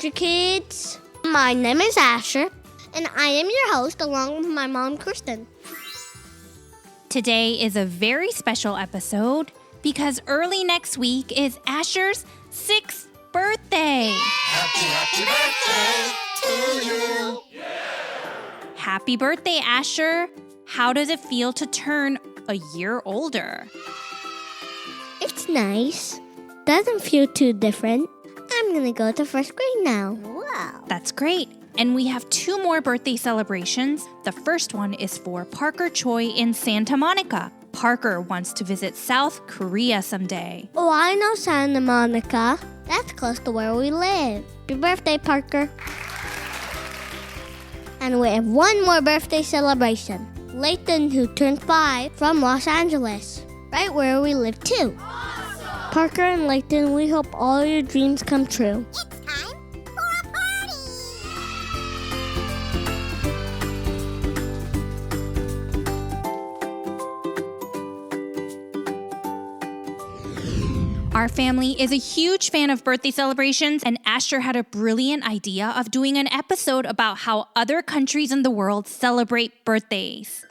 Asher Kids. My name is Asher, and I am your host along with my mom, Kristen. Today is a very special episode because early next week is Asher's 6th birthday. Happy birthday to you. Happy birthday, Asher. How does it feel to turn a year older? It's nice. Doesn't feel too different. I'm gonna go to first grade now. Wow. That's great. And we have 2 more birthday celebrations. The first one is for Parker Choi in Santa Monica. Parker wants to visit South Korea someday. Oh, I know Santa Monica. That's close to where we live. Happy birthday, Parker. And we have one more birthday celebration. Layton, who turned 5, from Los Angeles, right where we live too. Awesome. Parker and Layton, we hope all your dreams come true. It's time for a party. Our family is a huge fan of birthday celebrations, and Asher had a brilliant idea of doing an episode about how other countries in the world celebrate birthdays.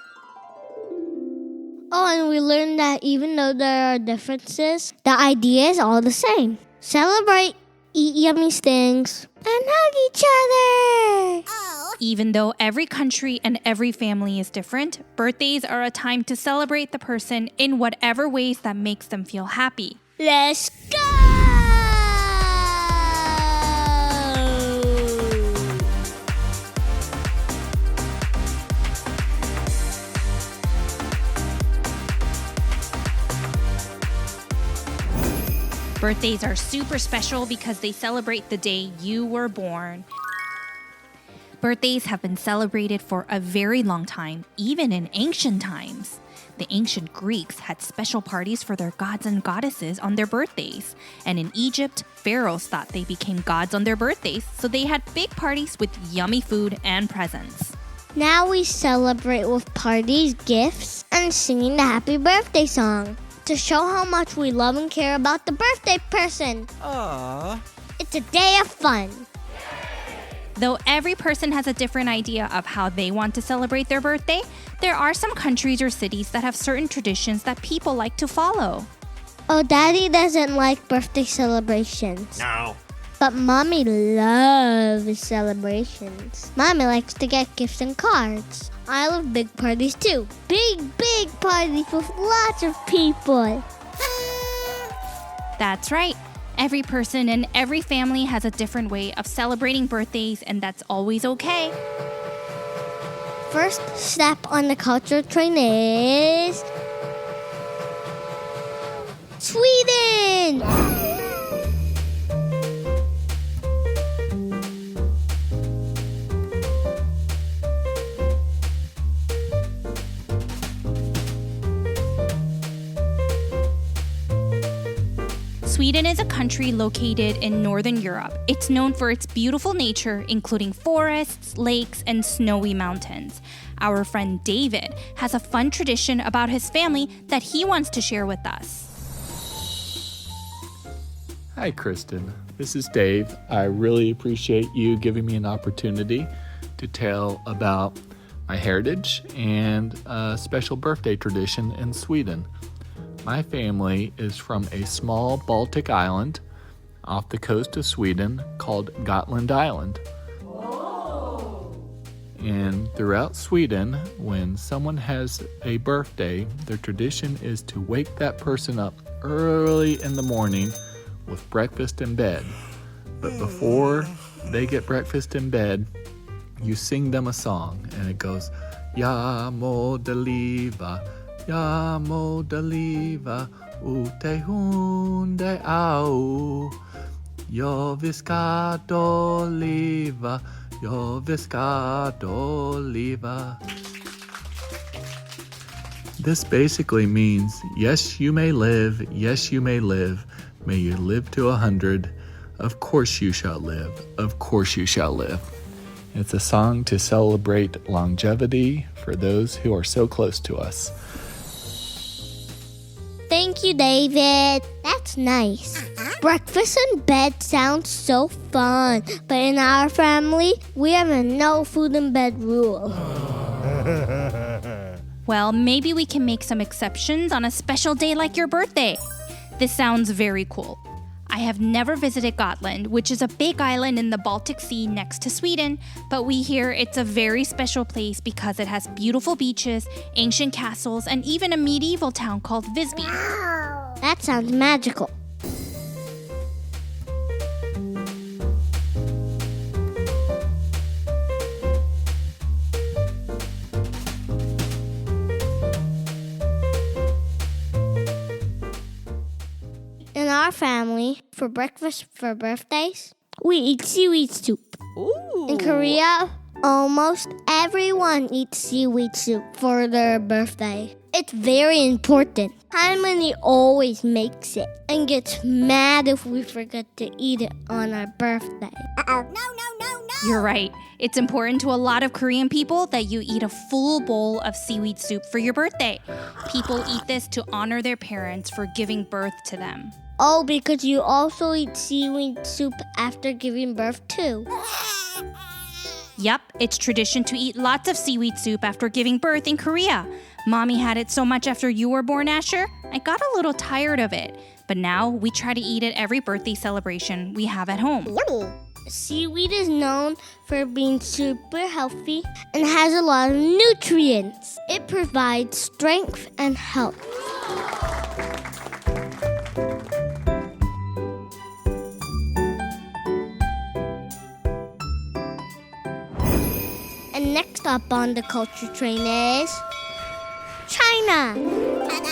Oh, and we learned that even though there are differences, the idea is all the same. Celebrate, eat yummy things, and hug each other. Oh. Even though every country and every family is different, birthdays are a time to celebrate the person in whatever ways that makes them feel happy. Let's go! Birthdays are super special because they celebrate the day you were born. Birthdays have been celebrated for a very long time, even in ancient times. The ancient Greeks had special parties for their gods and goddesses on their birthdays. And in Egypt, pharaohs thought they became gods on their birthdays, so they had big parties with yummy food and presents. Now we celebrate with parties, gifts, and singing the happy birthday song to show how much we love and care about the birthday person. Aww. It's a day of fun. Though every person has a different idea of how they want to celebrate their birthday, there are some countries or cities that have certain traditions that people like to follow. Oh, Daddy doesn't like birthday celebrations. No. But Mommy loves celebrations. Mommy likes to get gifts and cards. I love big parties too. Big parties with lots of people. That's right. Every person and every family has a different way of celebrating birthdays, and that's always okay. First step on the culture train is Sweden! Sweden is a country located in Northern Europe. It's known for its beautiful nature, including forests, lakes, and snowy mountains. Our friend David has a fun tradition about his family that he wants to share with us. Hi, Kristen. This is Dave. I really appreciate you giving me an opportunity to tell about my heritage and a special birthday tradition in Sweden. My family is from a small Baltic island off the coast of Sweden called Gotland Island. Whoa. And throughout Sweden, when someone has a birthday, their tradition is to wake that person up early in the morning with breakfast in bed. But before they get breakfast in bed, you sing them a song, and it goes, Ja må det leva, ja må det leva, ute hunde au. Ja vi ska då leva, ja vi ska då leva. This basically means, yes you may live, yes you may live. May you live to 100. Of course you shall live. Of course you shall live. It's a song to celebrate longevity for those who are so close to us. Thank Thank you, David. That's nice. Breakfast in bed sounds so fun, but in our family, we have a no food in bed rule. Well, maybe we can make some exceptions on a special day like your birthday. This sounds very cool. I have never visited Gotland, which is a big island in the Baltic Sea next to Sweden, but we hear it's a very special place because it has beautiful beaches, ancient castles, and even a medieval town called Visby. That sounds magical. In our family, for breakfast for birthdays, we eat seaweed soup. Ooh. In Korea, almost everyone eats seaweed soup for their birthday. It's very important. Harmony always makes it and gets mad if we forget to eat it on our birthday. No. You're right. It's important to a lot of Korean people that you eat a full bowl of seaweed soup for your birthday. People eat this to honor their parents for giving birth to them. Oh, because you also eat seaweed soup after giving birth too. Yup, it's tradition to eat lots of seaweed soup after giving birth in Korea. Mommy had it so much after you were born, Asher. I got a little tired of it. But now we try to eat it every birthday celebration we have at home. Yummy. Seaweed is known for being super healthy and has a lot of nutrients. It provides strength and health. And next up on the culture train is China. Ta-da!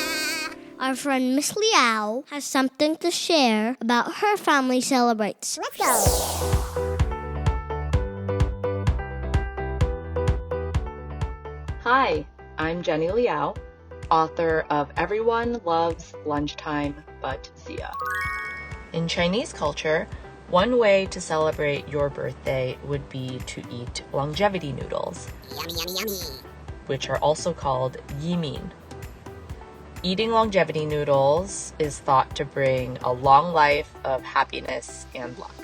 Our friend Miss Liao has something to share about her family celebrates. Let's go. Hi, I'm Jenny Liao, author of Everyone Loves Lunchtime But Zia. In Chinese culture, one way to celebrate your birthday would be to eat longevity noodles, Yummy. which are also called yimin. Eating longevity noodles is thought to bring a long life of happiness and luck.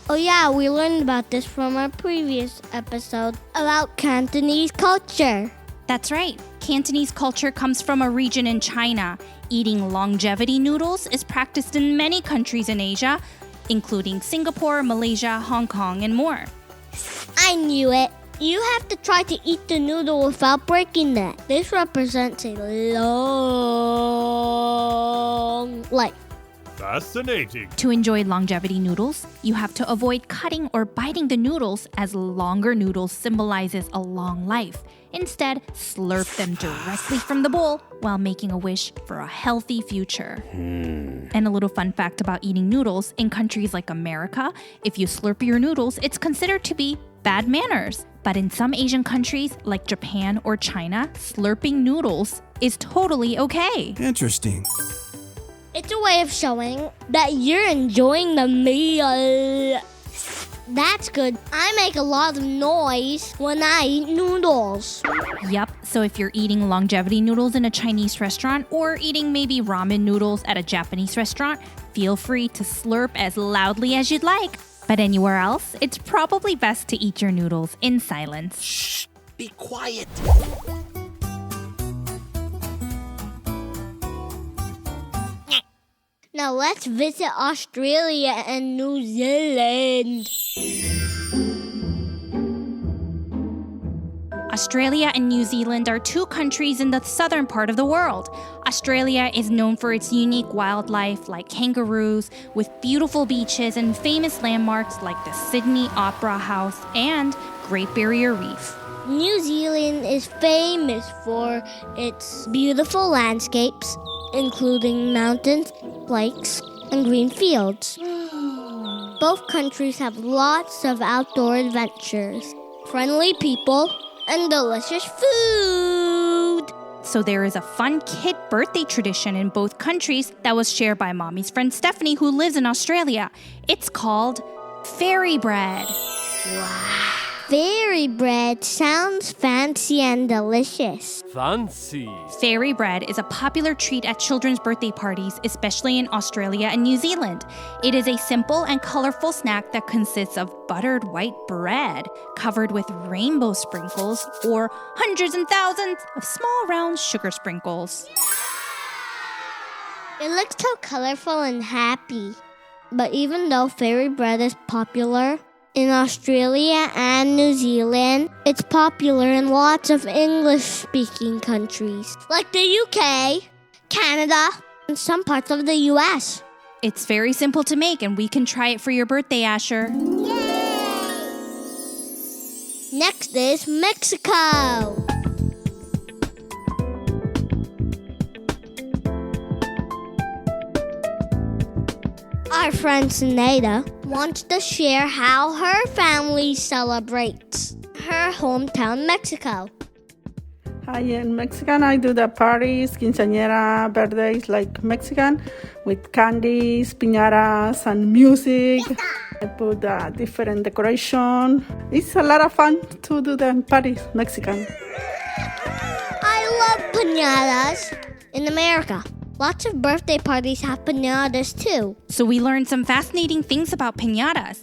Oh yeah, we learned about this from our previous episode about Cantonese culture. That's right. Cantonese culture comes from a region in China. Eating longevity noodles is practiced in many countries in Asia, including Singapore, Malaysia, Hong Kong, and more. I knew it. You have to try to eat the noodle without breaking it. This represents a long life. Fascinating. To enjoy longevity noodles, you have to avoid cutting or biting the noodles, as longer noodles symbolizes a long life. Instead, slurp them directly from the bowl while making a wish for a healthy future. And a little fun fact about eating noodles: in countries like America, if you slurp your noodles, it's considered to be bad manners. But in some Asian countries like Japan or China, slurping noodles is totally okay. Interesting. It's a way of showing that you're enjoying the meal. That's good. I make a lot of noise when I eat noodles. Yup, so if you're eating longevity noodles in a Chinese restaurant or eating maybe ramen noodles at a Japanese restaurant, feel free to slurp as loudly as you'd like. But anywhere else, it's probably best to eat your noodles in silence. Shh, be quiet. Now let's visit Australia and New Zealand. Australia and New Zealand are two countries in the southern part of the world. Australia is known for its unique wildlife like kangaroos, with beautiful beaches and famous landmarks like the Sydney Opera House and Great Barrier Reef. New Zealand is famous for its beautiful landscapes, including mountains, lakes, and green fields. Both countries have lots of outdoor adventures, friendly people, and delicious food. So there is a fun kid birthday tradition in both countries that was shared by Mommy's friend Stephanie, who lives in Australia. It's called fairy bread. Fairy bread sounds fancy and delicious. Fancy. Fairy bread is a popular treat at children's birthday parties, especially in Australia and New Zealand. It is a simple and colorful snack that consists of buttered white bread covered with rainbow sprinkles or hundreds and thousands of small round sugar sprinkles. It looks so colorful and happy. But even though fairy bread is popular in Australia and New Zealand, it's popular in lots of English-speaking countries, like the UK, Canada, and some parts of the US. It's very simple to make, and we can try it for your birthday, Asher. Next is Mexico. Our friend Sinead wants to share how her family celebrates her hometown, Mexico. Hi, in Mexican, I do the parties, quinceañera, birthdays like Mexican, with candies, piñatas, and music. I put different decoration. It's a lot of fun to do the parties, Mexican. I love piñatas. In America, lots of birthday parties have piñatas too. So we learned some fascinating things about piñatas.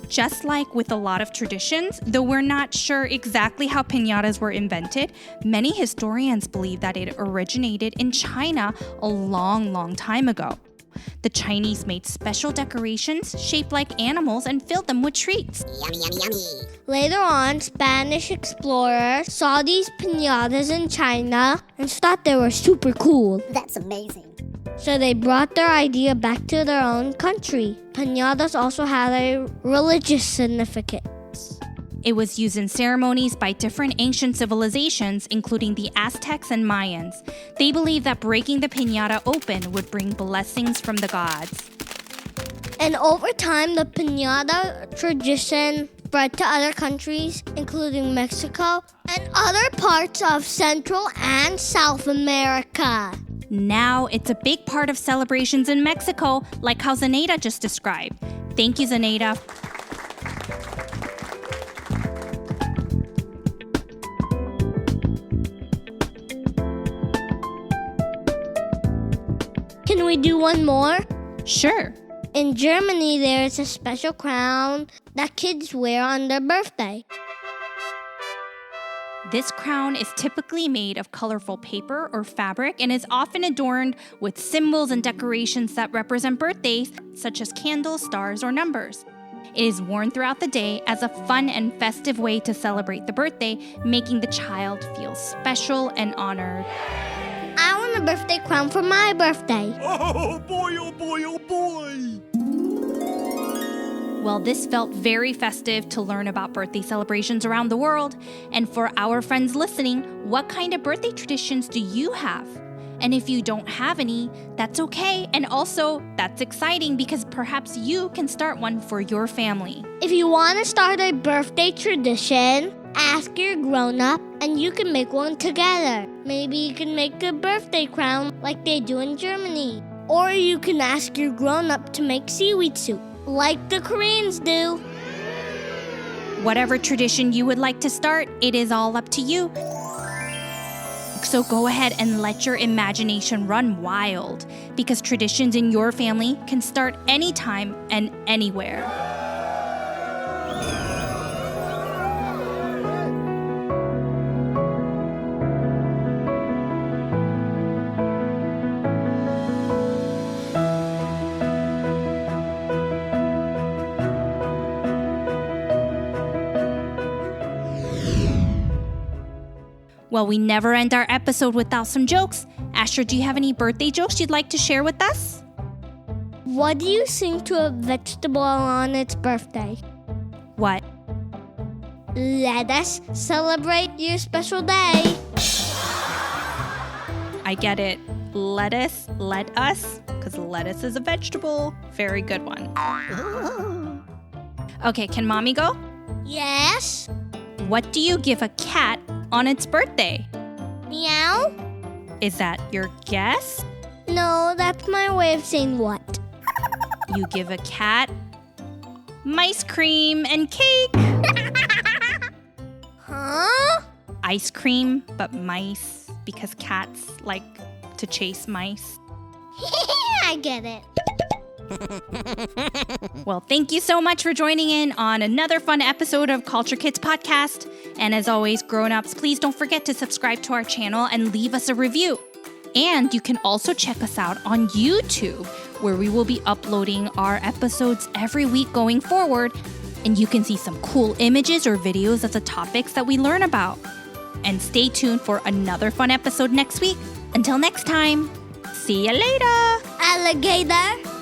Just like with a lot of traditions, though we're not sure exactly how piñatas were invented, many historians believe that it originated in China a long time ago. The Chinese made special decorations shaped like animals and filled them with treats. Yummy, yummy, yummy. Later on, Spanish explorers saw these piñatas in China and thought they were super cool. That's amazing. So they brought their idea back to their own country. Piñatas also had a religious significance. It was used in ceremonies by different ancient civilizations, including the Aztecs and Mayans. They believed that breaking the piñata open would bring blessings from the gods. And over time, the piñata tradition spread to other countries, including Mexico and other parts of Central and South America. Now it's a big part of celebrations in Mexico, like how Zenaida just described. Thank you, Zenaida. Can we do one more? Sure. In Germany, there is a special crown that kids wear on their birthday. This crown is typically made of colorful paper or fabric and is often adorned with symbols and decorations that represent birthdays, such as candles, stars, or numbers. It is worn throughout the day as a fun and festive way to celebrate the birthday, making the child feel special and honored. I want a birthday crown for my birthday. Oh boy, oh boy, oh boy! Well, this felt very festive to learn about birthday celebrations around the world. And for our friends listening, what kind of birthday traditions do you have? And if you don't have any, that's okay. And also, that's exciting because perhaps you can start one for your family. If you want to start a birthday tradition, ask your grown-up and you can make one together. Maybe you can make a birthday crown like they do in Germany. Or you can ask your grown-up to make seaweed soup, like the Koreans do. Whatever tradition you would like to start, it is all up to you. So go ahead and let your imagination run wild, because traditions in your family can start anytime and anywhere. Well, we never end our episode without some jokes. Asher, do you have any birthday jokes you'd like to share with us? What do you sing to a vegetable on its birthday? What? Let us celebrate your special day. I get it. Let us, because lettuce is a vegetable. Very good one. Okay, can mommy go? Yes? What do you give a cat on its birthday? Meow? Is that your guess? No, that's my way of saying what. You give a cat ice cream and cake. Huh? ice cream, but mice, because cats like to chase mice. I get it. Well, thank you so much for joining in on another fun episode of Culture Kids Podcast. And as always, grown-ups, please don't forget to subscribe to our channel and leave us a review. And you can also check us out on YouTube, where we will be uploading our episodes every week going forward. And you can see some cool images or videos of the topics that we learn about. And stay tuned for another fun episode next week. Until next time, see you later! Alligator.